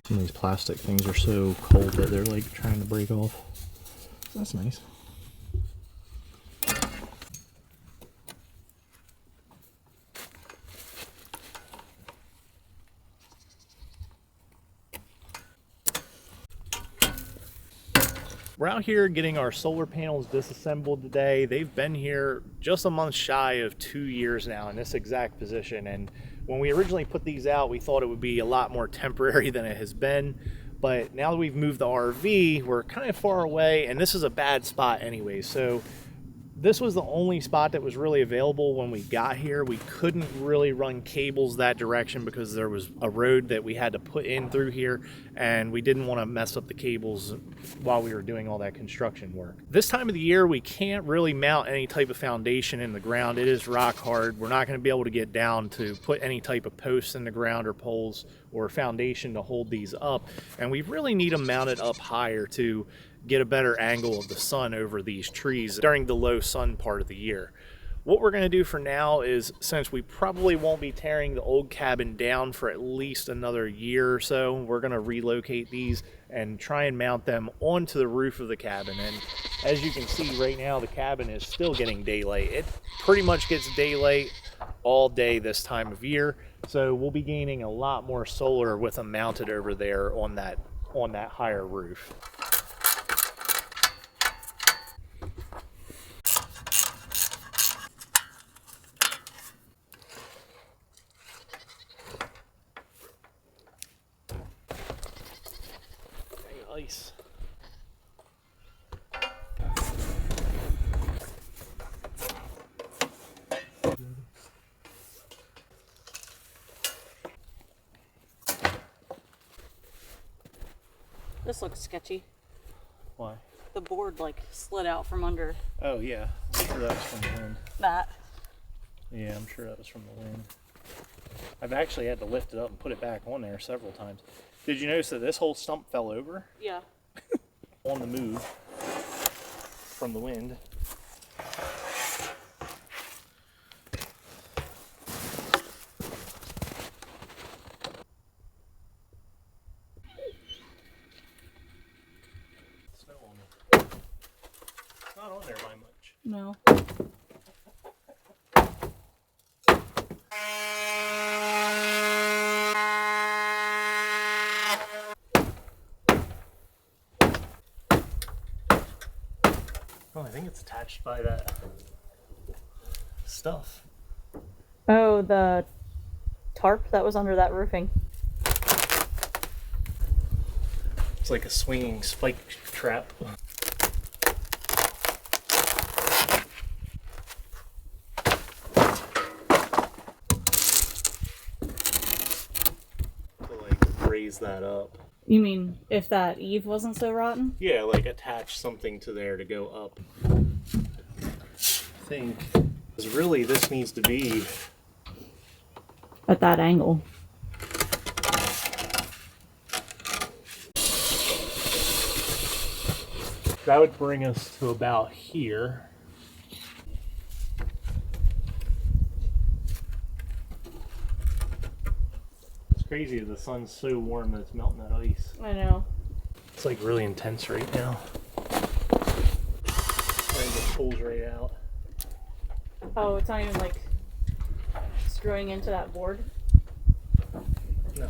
Some of these plastic things are so cold that they're like trying to break off. That's nice. We're out here getting our solar panels disassembled today. They've been here just a month shy of 2 years now in this exact position. And when we originally put these out, we thought it would be a lot more temporary than it has been. But now that we've moved the RV, we're kind of far away, and this is a bad spot anyway. So this was the only spot that was really available when we got here. We couldn't really run cables that direction because there was a road that we had to put in through here, and we didn't want to mess up the cables while we were doing all that construction work. This time of the year, we can't really mount any type of foundation in the ground. It is rock hard. We're not going to be able to get down to put any type of posts in the ground or poles or foundation to hold these up, and we really need them mounted up higher to get a better angle of the sun over these trees during the low sun part of the year. What we're going to do for now is, since we probably won't be tearing the old cabin down for at least another year or so, we're going to relocate these and try and mount them onto the roof of the cabin. And as you can see right now, the cabin is still getting daylight. It pretty much gets daylight all day this time of year, so we'll be gaining a lot more solar with them mounted over there on that higher roof. Ice. This looks sketchy. Why? The board like slid out from under Oh yeah, I'm sure that was from the wind. that. Yeah, I'm sure that was from the wind. I've actually had to lift it up and put it back on there several times. Did you notice that this whole stump fell over? Yeah. On the move from the wind. Snow on it. It's not on there by much. No. Oh, I think it's attached by that stuff. Oh, the tarp that was under that roofing. It's like a swinging spike trap. To like raise that up. You mean if that eave wasn't so rotten? Yeah, like attach something to there to go up. I think. Because really this needs to be At that angle. that would bring us to about here. It's crazy, the sun's so warm that it's melting that ice. I know. It's like really intense right now. It just pulls right out. Oh, it's not even like screwing into that board. No.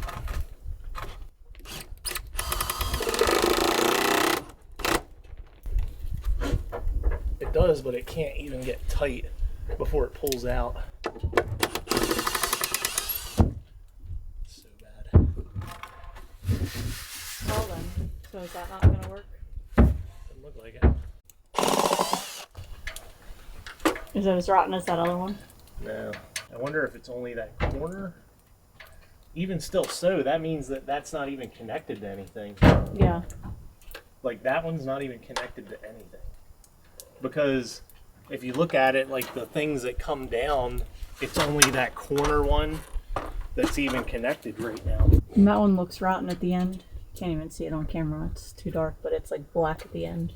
It does, but it can't even get tight before it pulls out. So bad. Well then. So is that not gonna work? Doesn't look like it. Is it as rotten as that other one? No. I wonder if it's only that corner. Even still so, that means that that's not even connected to anything. Yeah. Like that one's not even connected to anything. Because if you look at it, like the things that come down, it's only that corner one that's even connected right now. And that one looks rotten at the end. Can't even see it on camera. It's too dark, but it's like black at the end.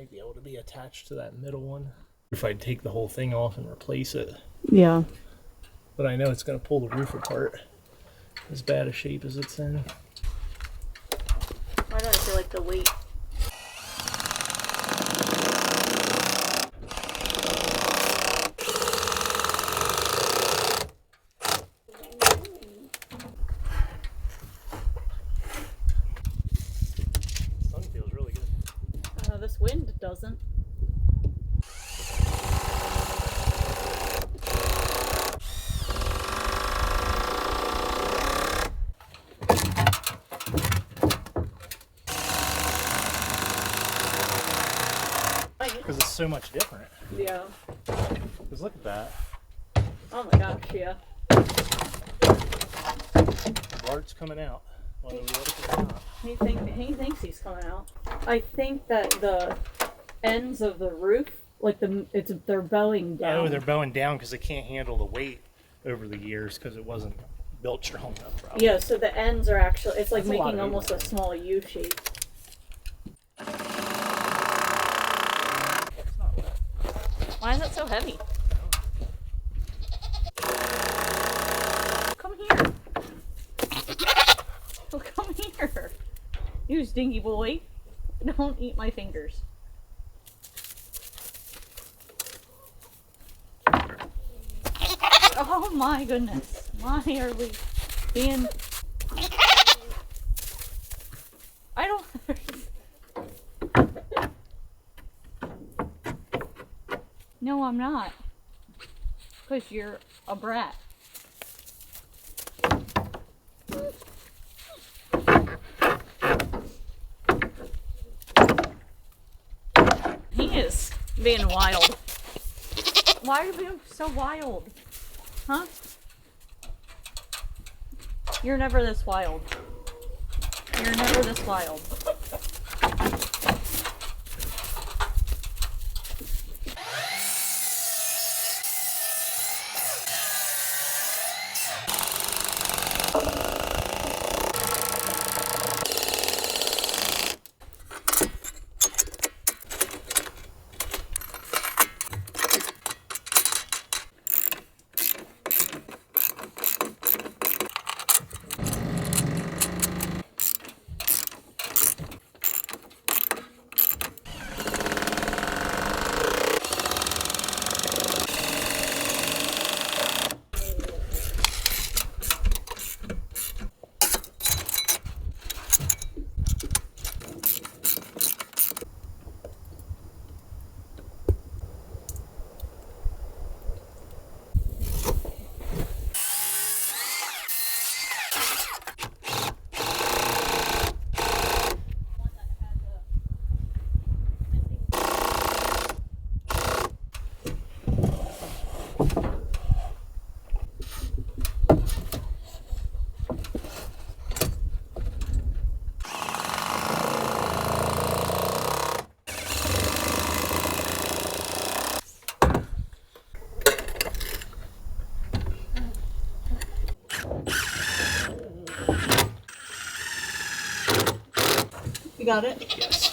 might be able to be attached to that middle one. If I take the whole thing off and replace it. Yeah. But I know it's going to pull the roof apart, as bad a shape as it's in. Why do I feel like the weight? Sun feels really good. This wind doesn't. Because it's so much different. Yeah. Because look at that. Oh my gosh, yeah. Bart's coming out. Whether we like it or not. He thinks he's coming out. I think that the ends of the roof, like they're bowing down. Oh, they're bowing down because they can't handle the weight over the years because it wasn't built strong enough. Probably. Yeah, so the ends are actually, it's like That's a lot making of almost a small U shape. Why is it so heavy? Come here. Oh, come here. You stinky boy. Don't eat my fingers. Oh my goodness. Why are we being... I don't... No, I'm not. Because you're a brat. He is being wild. Why are you being so wild? Huh? You're never this wild. You're never this wild. You got it? Yes.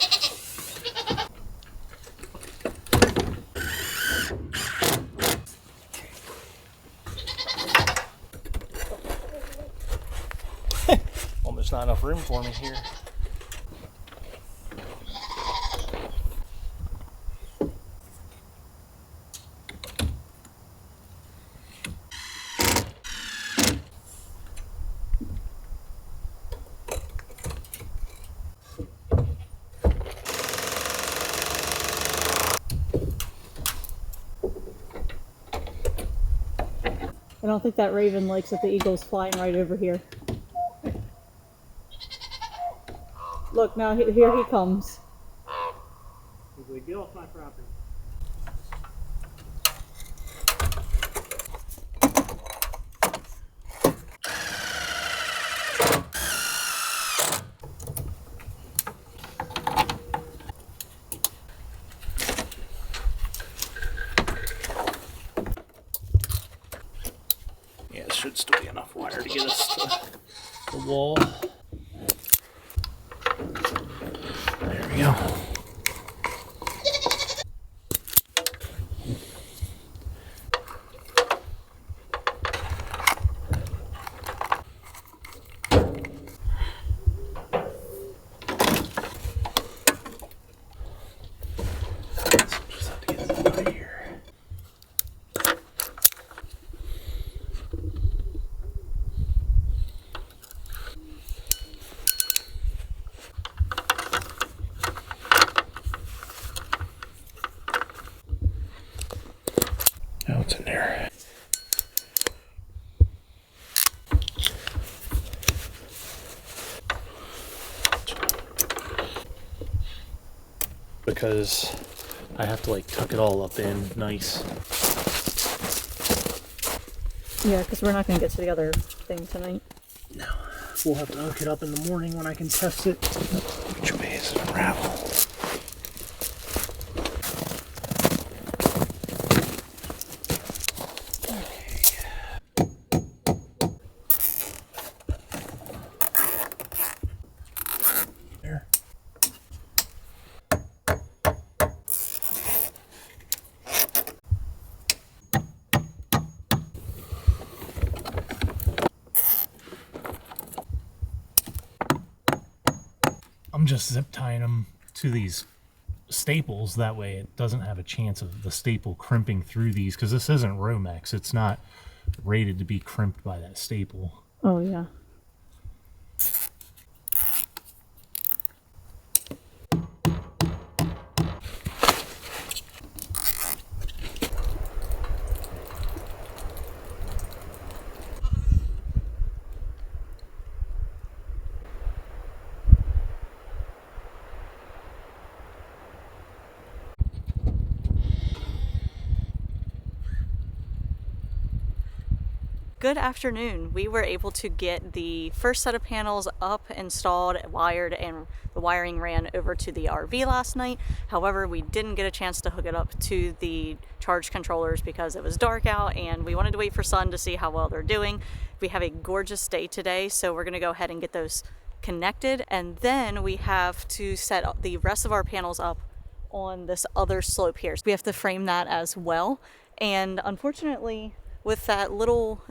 Almost not enough room for me here. I don't think that raven likes that the eagle's flying right over here. Look, now here he comes. He's like, get off my property. Yeah, it should still be enough wire to get us to the wall. There we go. because I have to like tuck it all up in nice. Yeah, because we're not going to get to the other thing tonight. No, we'll have to hook it up in the morning when I can test it. Which way is it unravel? I'm just zip tying them to these staples, that way it doesn't have a chance of the staple crimping through these, because this isn't Romex. It's not rated to be crimped by that staple. Oh, yeah. Good afternoon. We were able to get the first set of panels up, installed, wired, and the wiring ran over to the RV last night. However, we didn't get a chance to hook it up to the charge controllers because it was dark out and we wanted to wait for sun to see how well they're doing. We have a gorgeous day today, so we're going to go ahead and get those connected, and then we have to set up the rest of our panels up on this other slope here. So we have to frame that as well, and unfortunately with that little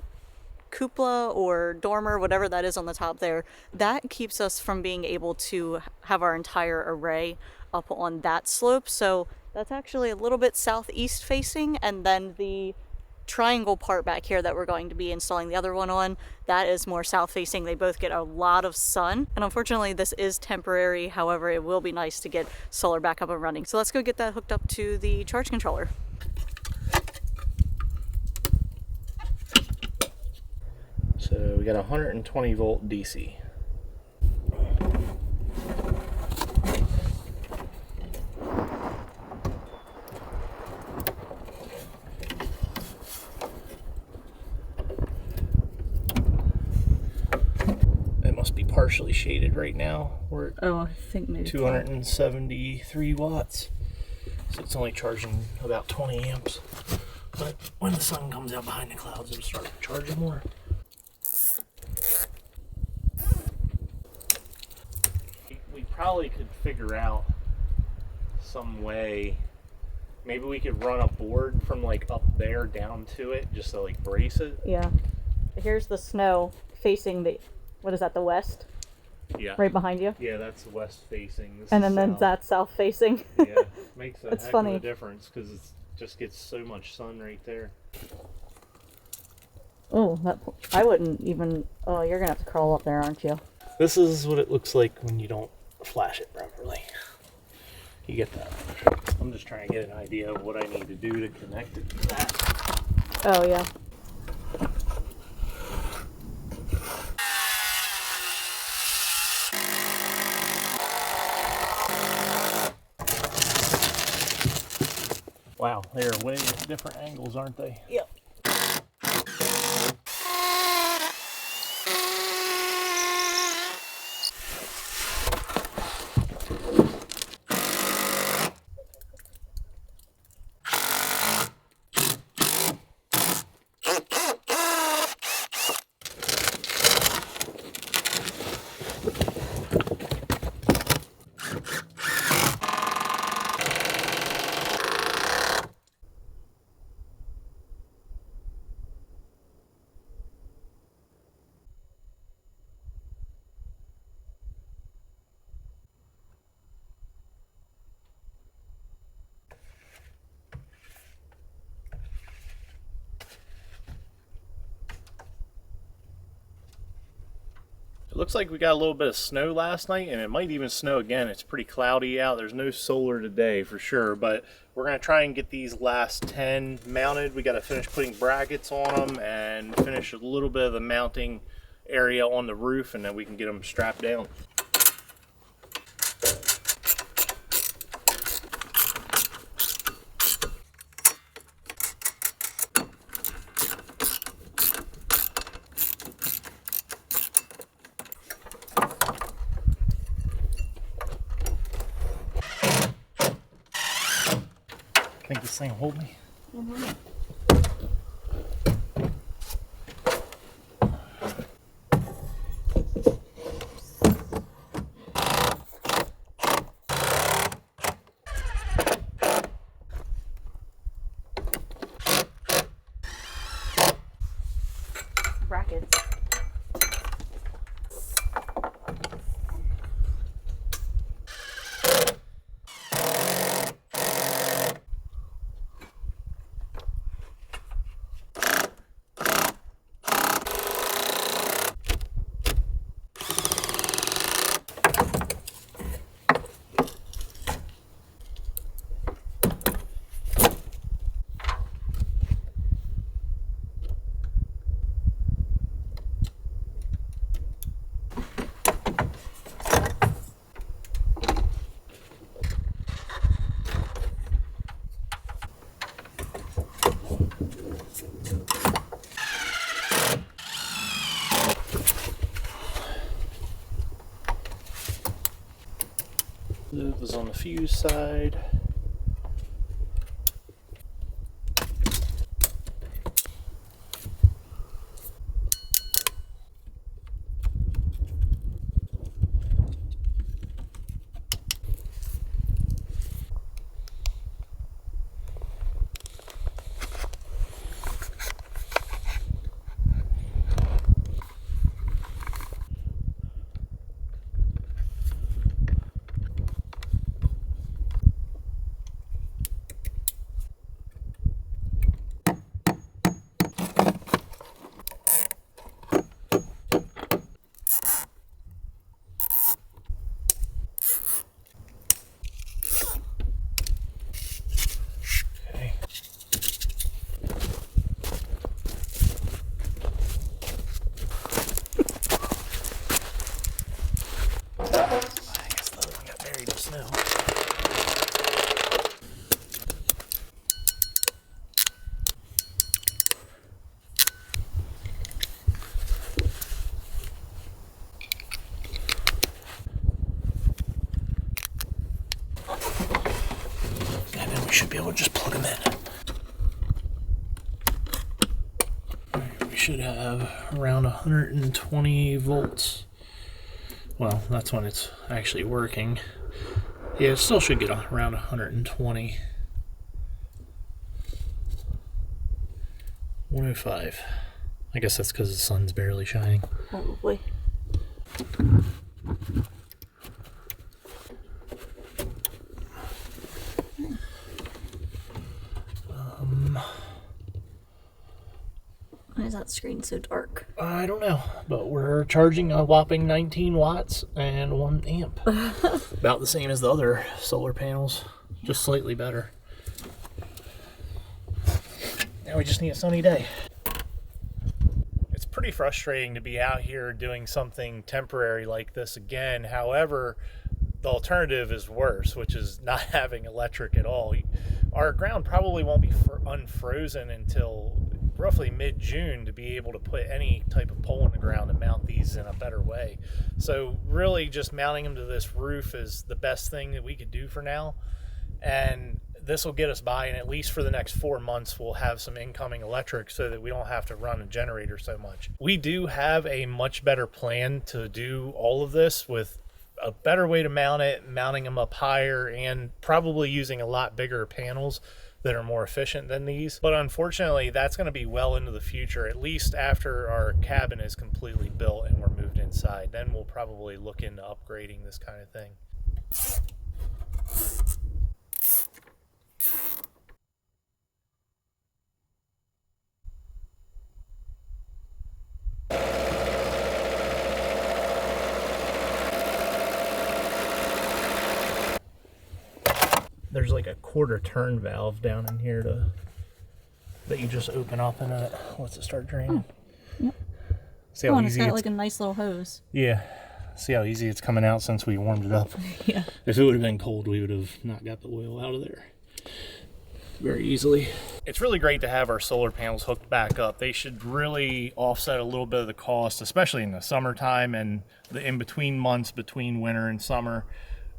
cupola or dormer, whatever that is on the top there, that keeps us from being able to have our entire array up on that slope. So that's actually a little bit southeast facing, and then the triangle part back here that we're going to be installing the other one on, that is more south facing. They both get a lot of sun, and unfortunately this is temporary. However, it will be nice to get solar back up and running. So let's go get that hooked up to the charge controller. So we got 120 volt DC. It must be partially shaded right now. We're at I think maybe 273 watts. So it's only charging about 20 amps. But when the sun comes out behind the clouds, it'll start charging more. We probably could figure out some way. Maybe we could run a board from like up there down to it just to like brace it. Yeah. Here's the snow facing the, what is that, the west? Yeah. Right behind you? Yeah, that's west facing. This And is then south. that's south facing. Yeah, makes a That's heck funny. of a difference because it just gets so much sun right there. Oh, that, I wouldn't even, oh, you're gonna have to crawl up there, aren't you? This is what it looks like when you don't flash it properly. You get that. I'm just trying to get an idea of what I need to do to connect it to that. Oh, yeah. Wow, they're way different angles, aren't they? Yep. It looks like we got a little bit of snow last night, and it might even snow again. It's pretty cloudy out. There's no solar today for sure, but we're going to try and get these last 10 mounted. We got to finish putting brackets on them and finish a little bit of the mounting area on the roof, and then we can get them strapped down. Think this thing will hold me? Brackets. It was on the fuse side. Should be able to just plug them in. Right, we should have around 120 volts. Well, that's when it's actually working. Yeah, it still should get around 120. 105. I guess that's because the sun's barely shining. Probably. Why is that screen so dark? I don't know, but we're charging a whopping 19 watts and 1 amp. About the same as the other solar panels, just slightly better. Now we just need a sunny day. It's pretty frustrating to be out here doing something temporary like this again. However, the alternative is worse, which is not having electric at all. Our ground probably won't be unfrozen until roughly mid-June to be able to put any type of pole in the ground and mount these in a better way. So really just mounting them to this roof is the best thing that we could do for now. And this will get us by, and at least for the next 4 months we'll have some incoming electric so that we don't have to run a generator so much. We do have a much better plan to do all of this with a better way to mount it, mounting them up higher, and probably using a lot bigger panels that are more efficient than these. But unfortunately, that's going to be well into the future, at least after our cabin is completely built and we're moved inside. Then we'll probably look into upgrading this kind of thing. There's like a quarter turn valve down in here that you just open up and it lets it start draining. Yep. See how and easy it's got like a nice little hose. Yeah. See how easy it's coming out since we warmed it up. Yeah. If it would have been cold, we would have not got the oil out of there very easily. It's really great to have our solar panels hooked back up. They should really offset a little bit of the cost, especially in the summertime and the in-between months between winter and summer.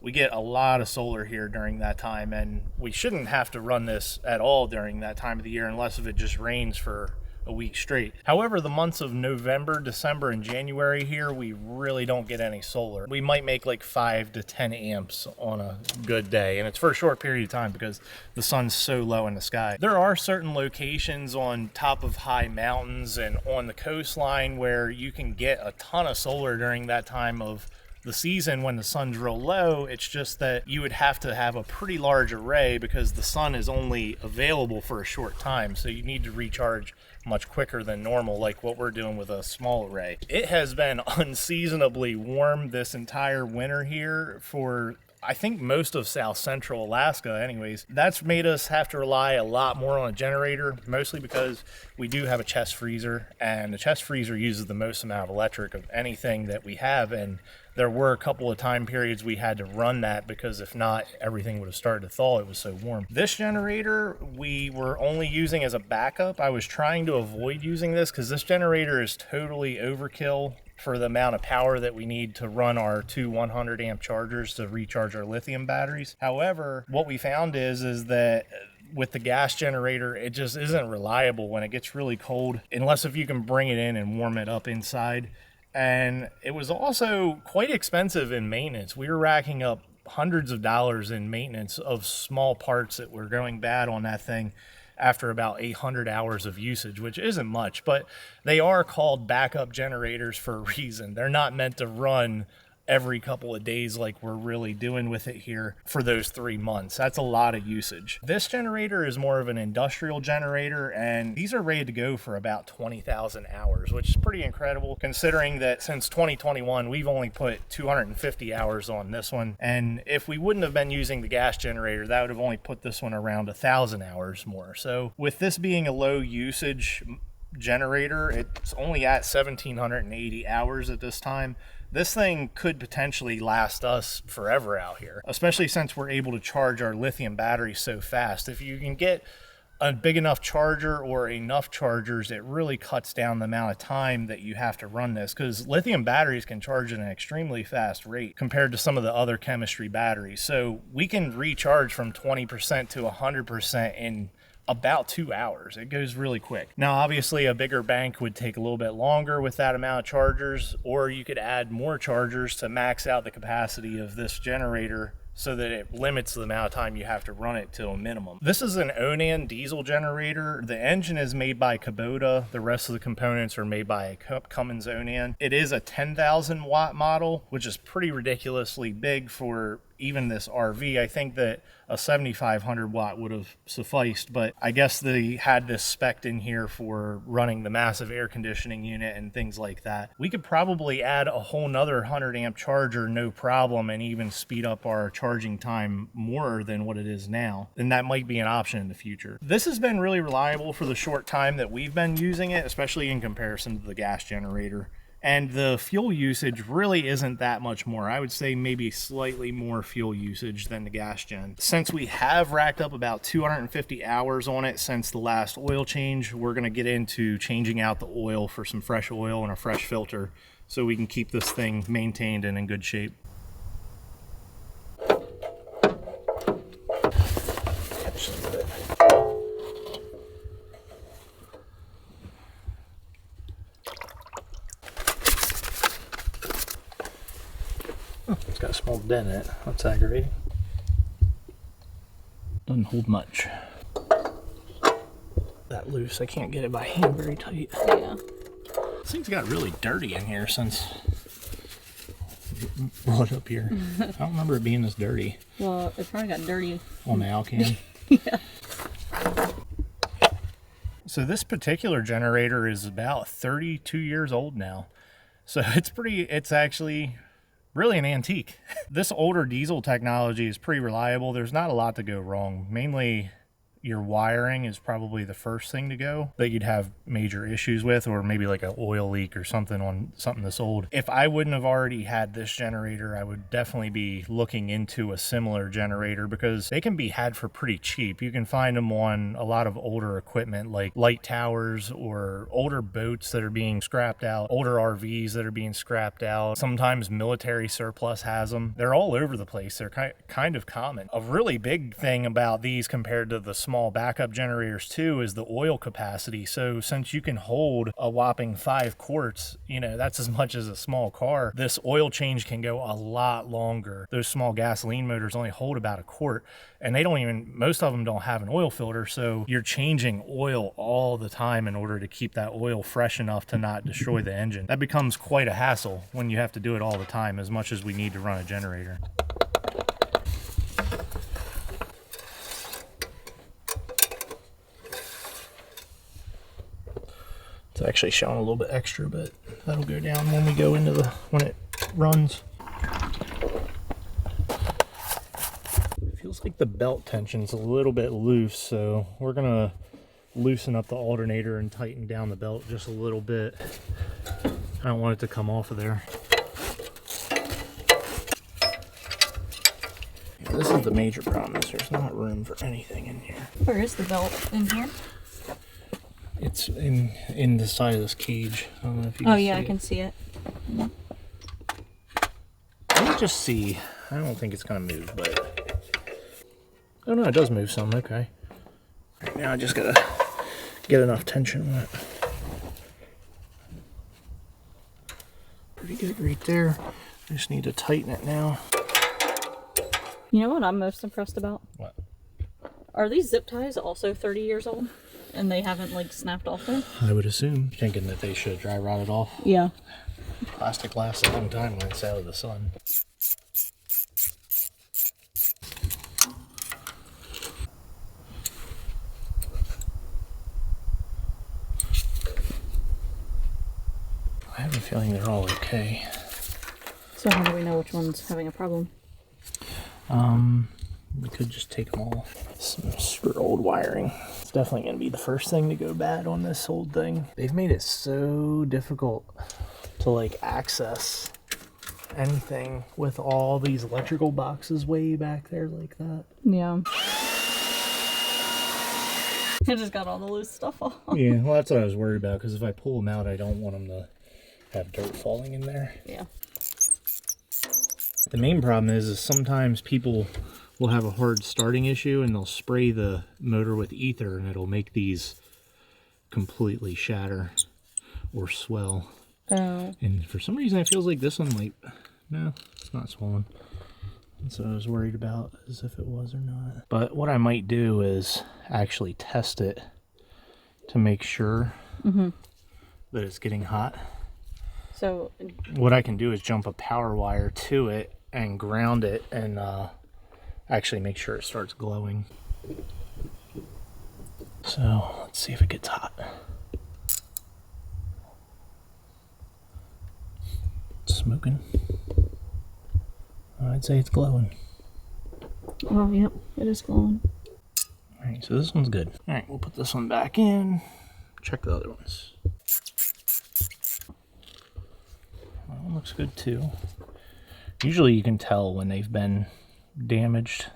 we get a lot of solar here during that time, and we shouldn't have to run this at all during that time of the year unless if it just rains for a week straight. However, the months of November, December, and January here, we really don't get any solar. We might make like 5 to 10 amps on a good day, and it's for a short period of time because the sun's so low in the sky. There are certain locations on top of high mountains and on the coastline where you can get a ton of solar during that time of the season when the sun's real low. It's just that you would have to have a pretty large array because the sun is only available for a short time, so you need to recharge much quicker than normal, like what we're doing with a small array. It has been unseasonably warm this entire winter here for I think most of South Central Alaska anyways. That's made us have to rely a lot more on a generator, mostly because we do have a chest freezer, and the chest freezer uses the most amount of electric of anything that we have, and there were a couple of time periods we had to run that because if not, everything would have started to thaw. It was so warm. This generator we were only using as a backup. I was trying to avoid using this because this generator is totally overkill for the amount of power that we need to run our two 100 amp chargers to recharge our lithium batteries. However, what we found is that with the gas generator, it just isn't reliable when it gets really cold, unless if you can bring it in and warm it up inside. And it was also quite expensive in maintenance. We were racking up hundreds of dollars in maintenance of small parts that were going bad on that thing after about 800 hours of usage, which isn't much, but they are called backup generators for a reason. They're not meant to run every couple of days like we're really doing with it here for those 3 months. That's a lot of usage. This generator is more of an industrial generator, and these are ready to go for about 20,000 hours, which is pretty incredible considering that since 2021 we've only put 250 hours on this one, and if we wouldn't have been using the gas generator, that would have only put this one around 1,000 hours more. So with this being a low usage generator, it's only at 1,780 hours at this time. This thing could potentially last us forever out here, especially since we're able to charge our lithium batteries so fast. If you can get a big enough charger or enough chargers, it really cuts down the amount of time that you have to run this, because lithium batteries can charge at an extremely fast rate compared to some of the other chemistry batteries. So we can recharge from 20% to 100% in about 2 hours. It goes really quick. Now, obviously, a bigger bank would take a little bit longer with that amount of chargers, or you could add more chargers to max out the capacity of this generator so that it limits the amount of time you have to run it to a minimum. This is an Onan diesel generator. The engine is made by Kubota. The rest of the components are made by Cummins Onan. It is a 10,000 watt model, which is pretty ridiculously big for even this RV. I think that a 7,500 watt would have sufficed, but I guess they had this spec'd in here for running the massive air conditioning unit and things like that. We could probably add a whole nother 100 amp charger, no problem, and even speed up our charging time more than what it is now. And that might be an option in the future. This has been really reliable for the short time that we've been using it, especially in comparison to the gas generator. And the fuel usage really isn't that much more. I would say maybe slightly more fuel usage than the gas gen. Since we have racked up about 250 hours on it since the last oil change, we're going to get into changing out the oil for some fresh oil and a fresh filter so we can keep this thing maintained and in good shape. Catch some of it. Oh, it's got a small dent in it. That's aggravating. Doesn't hold much. That loose. I can't get it by hand very tight. Yeah. This thing's got really dirty in here since I brought it up here. I don't remember it being this dirty. Well, it probably got dirty on the Alcan. Yeah. So this particular generator is about 32 years old now. So it's actually really an antique. This older diesel technology is pretty reliable. There's not a lot to go wrong. Mainly, your wiring is probably the first thing to go that you'd have major issues with, or maybe like an oil leak or something on something this old. If I wouldn't have already had this generator, I would definitely be looking into a similar generator because they can be had for pretty cheap. You can find them on a lot of older equipment like light towers or older boats that are being scrapped out, older RVs that are being scrapped out. Sometimes military surplus has them. They're all over the place. They're kind of common. A really big thing about these compared to the small backup generators too is the oil capacity. So since you can hold a whopping 5 quarts, you know, that's as much as a small car, this oil change can go a lot longer. Those small gasoline motors only hold about a quart, and they don't even, most of them don't have an oil filter, so you're changing oil all the time in order to keep that oil fresh enough to not destroy the engine. That becomes quite a hassle when you have to do it all the time, as much as we need to run a generator. It's actually showing a little bit extra, but that'll go down when we go into when it runs. It feels like the belt tension's a little bit loose, so we're gonna loosen up the alternator and tighten down the belt just a little bit. I don't want it to come off of there. Yeah, this is the major problem, is there's not room for anything in here. Where is the belt in here? It's in the side of this cage. I don't know if you can Oh yeah, see I can see it. Let me just see. I don't think it's gonna move, but oh no, it does move some. Okay. Right now I just gotta get enough tension on it. Pretty good right there. I just need to tighten it now. You know what I'm most impressed about? What? Are these zip ties also 30 years old? And they haven't like snapped off there? I would assume. Thinking that they should dry rotted off. Yeah. Plastic lasts a long time when it's out of the sun. I have a feeling they're all okay. So how do we know which one's having a problem? We could just take them all. Some super old wiring. It's definitely going to be the first thing to go bad on this old thing. They've made it so difficult to like access anything with all these electrical boxes way back there like that. Yeah. I just got all the loose stuff off. Yeah, well that's what I was worried about, because if I pull them out, I don't want them to have dirt falling in there. Yeah. The main problem is sometimes people will have a hard starting issue and they'll spray the motor with ether and it'll make these completely shatter or swell. Oh. And for some reason it feels like this one might, no, it's not swollen. That's what I was worried about, as if it was or not. But what I might do is actually test it to make sure that it's getting hot. So what I can do is jump a power wire to it and ground it and actually make sure it starts glowing. So let's see if it gets hot. It's smoking. I'd say it's glowing. oh yep, it is glowing. Alright, so this one's good. Alright, we'll put this one back in. Check the other ones. That one looks good too. Usually you can tell when they've been damaged.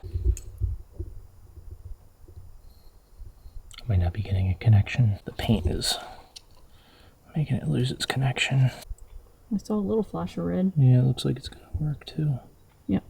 Might not be getting a connection. The paint is making it lose its connection. I saw a little flash of red. Yeah, it looks like it's gonna work too. Yep.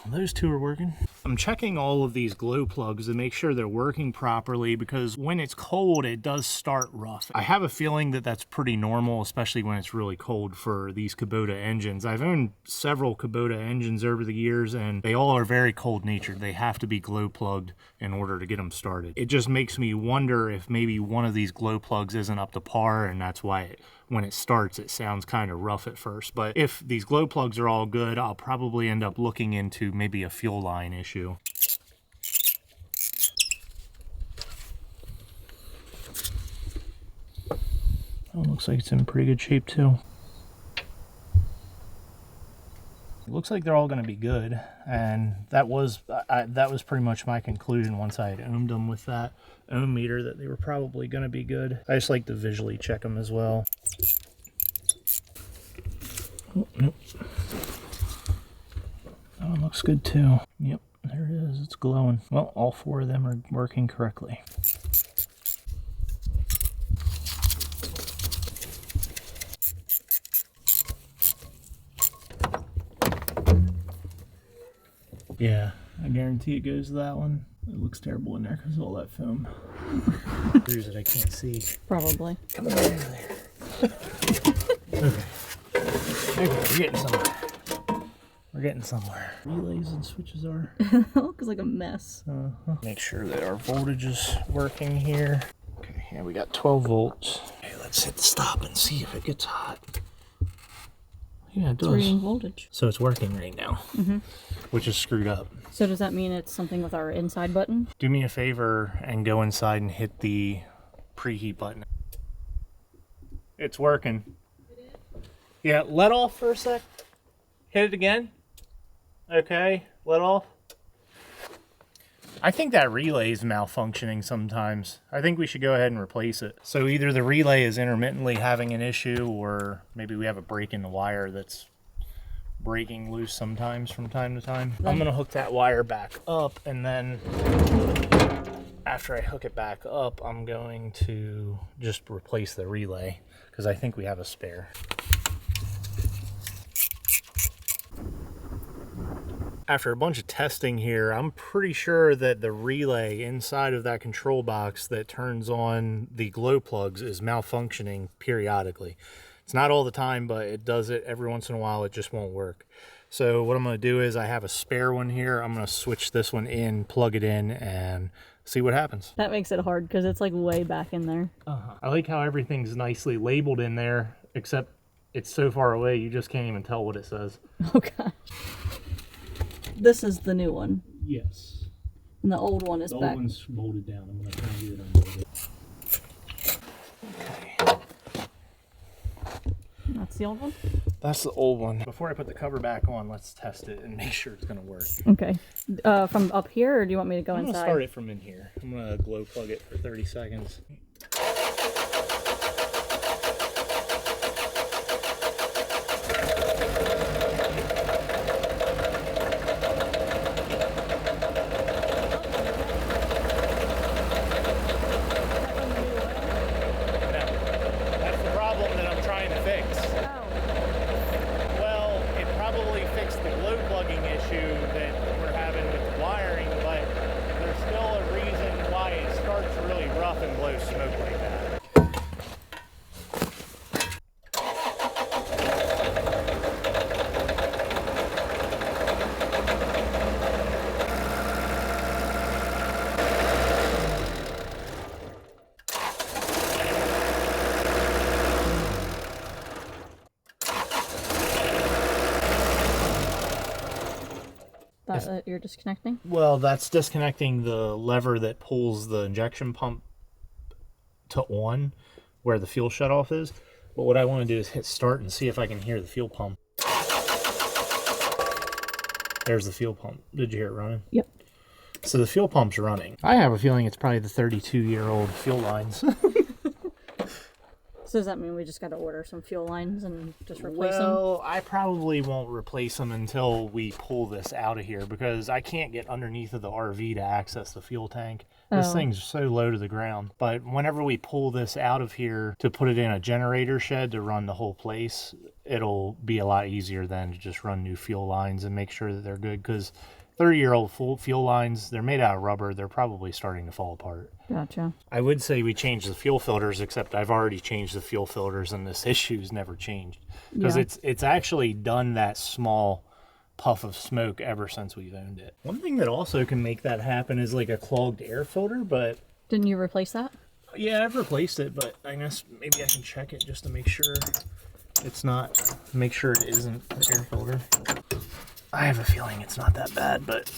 Those two are working. I'm checking all of these glow plugs to make sure they're working properly, because when it's cold, it does start rough. I have a feeling that that's pretty normal, especially when it's really cold for these Kubota engines. I've owned several Kubota engines over the years, and they all are very cold natured. They have to be glow plugged in order to get them started. It just makes me wonder if maybe one of these glow plugs isn't up to par, and that's why when it starts, it sounds kind of rough at first. But if these glow plugs are all good, I'll probably end up looking into maybe a fuel line issue. Oh, looks like it's in pretty good shape too. looks like they're all going to be good, and that was pretty much my conclusion once I had ohmed them with that ohm meter, that they were probably going to be good. I just like to visually check them as well. Oh, nope. That one looks good too. Yep, there it is. It's glowing. Well, all 4 of them are working correctly. Yeah, I guarantee it goes to that one. It looks terrible in there because of all that foam. Here's it, I can't see. Probably. Come on over there. Okay. Okay, we're getting somewhere. We're getting somewhere. Relays and switches are. Looks like a mess. Make sure that our voltage is working here. Okay, yeah, we got 12 volts. Okay, let's hit the stop and see if it gets hot. Yeah, it does. It's reading voltage. So it's working right now, which is screwed up. So does that mean it's something with our inside button? Do me a favor and go inside and hit the preheat button. It's working. Yeah, let off for a sec. Hit it again. Okay, let off. I think that relay is malfunctioning sometimes. I think we should go ahead and replace it. So either the relay is intermittently having an issue, or maybe we have a break in the wire that's breaking loose sometimes from time to time. I'm gonna hook that wire back up, and then after I hook it back up, I'm going to just replace the relay because I think we have a spare. After a bunch of testing here, I'm pretty sure that the relay inside of that control box that turns on the glow plugs is malfunctioning periodically. It's not all the time, but it does it every once in a while. It just won't work. So what I'm going to do is I have a spare one here. I'm going to switch this one in, plug it in, and see what happens. That makes it hard because it's like way back in there. I like how everything's nicely labeled in there, except it's so far away you just can't even tell what it says. Okay. This is the new one. Yes. And the old one is back. The old one's molded down. I'm going to try and get it unmolded. Okay. That's the old one? That's the old one. Before I put the cover back on, let's test it and make sure it's going to work. Okay. From up here, or do you want me to go I'm inside? going to start it from in here. I'm going to glow plug it for 30 seconds. And blow smoke like that. That you're disconnecting? Well, that's disconnecting the lever that pulls the injection pump to on where the fuel shutoff is. But what I want to do is hit start and see if I can hear the fuel pump. There's the fuel pump. Did you hear it running? Yep. So the fuel pump's running. I have a feeling it's probably the 32-year-old fuel lines. So does that mean we just got to order some fuel lines and just replace them? Well, I probably won't replace them until we pull this out of here, because I can't get underneath of the RV to access the fuel tank. This thing's so low to the ground. But whenever we pull this out of here to put it in a generator shed to run the whole place, it'll be a lot easier than to just run new fuel lines and make sure that they're good, because 30-year-old fuel lines, they're made out of rubber. They're probably starting to fall apart. Gotcha. I would say we change the fuel filters, except I've already changed the fuel filters and this issue's never changed. Because it's actually done that small puff of smoke ever since we've owned it. One thing that also can make that happen is like a clogged air filter, but... Didn't you replace that? Yeah, I've replaced it, but I guess maybe I can check it just to make sure it's not... Make sure it isn't the air filter. I have a feeling it's not that bad, but...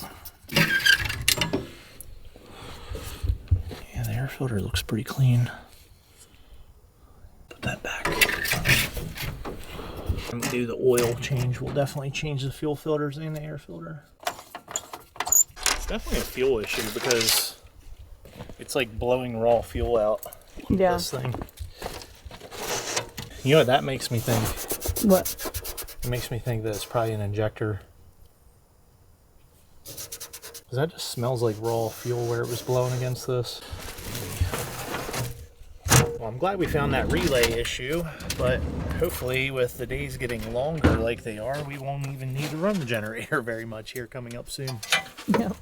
Yeah, the air filter looks pretty clean. Put that back. When we do the oil change, we'll definitely change the fuel filters and the air filter. It's definitely a fuel issue because it's like blowing raw fuel out. Yeah. This thing. You know what that makes me think? What? It makes me think that it's probably an injector. Because that just smells like raw fuel where it was blowing against this. Well, I'm glad we found that relay issue, but hopefully with the days getting longer like they are, we won't even need to run the generator very much here coming up soon. Yep.